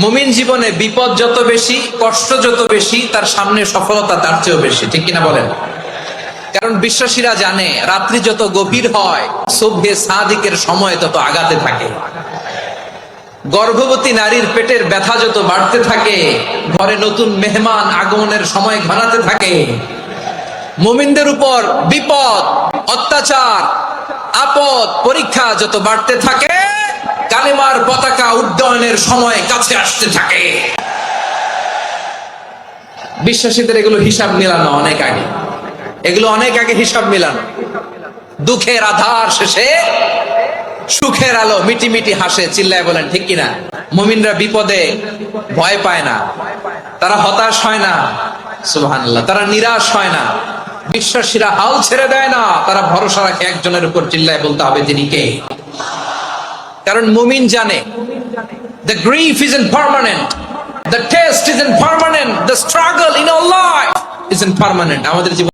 মুমিন জীবনে বিপদ যত বেশি, কষ্ট যত বেশি, তার সামনে সফলতা তার চেয়েও বেশি, ঠিক কিনা বলেন? কারণ বিশ্বাসীরা জানে রাত্রি যত গভীর হয় সুবহে সাদিকের সময় তত আগাতে থাকে। গর্ভবতী নারীর পেটের ব্যথা যত বাড়তে থাকে, ঘরে নতুন মেহমান আগমনের সময় ঘনাতে থাকে। মুমিনদের উপর বিপদ, অত্যাচার, আপদ, পরীক্ষা যত বাড়তে থাকে, কালেমার পতাকা উড্ডয়নের সময় কাছে আসতে থাকে। বিশ্বাসীদের এগুলো হিসাব মিলানো অনেক আগে, এগুলো অনেক আগে হিসাব মিলানো। দুঃখের আধার শেষে সুখের আলো মিটি মিটি হাসে, চিল্লায় বলেন ঠিক কিনা? মুমিনরা বিপদে ভয় পায় না, তারা হতাশ হয় না, সুবহানাল্লাহ, তারা নিরাশ হয় না। বিশ্বাসীরা হাল ছেড়ে দেয় না, তারা ভরসা রাখে একজনের উপর, চিল্লায় বলতে হবে তিনি কে। কারণ মুমিন জানে the grief isn't permanent, the test isn't permanent, the struggle in our life isn't permanent। আমাদের জীবন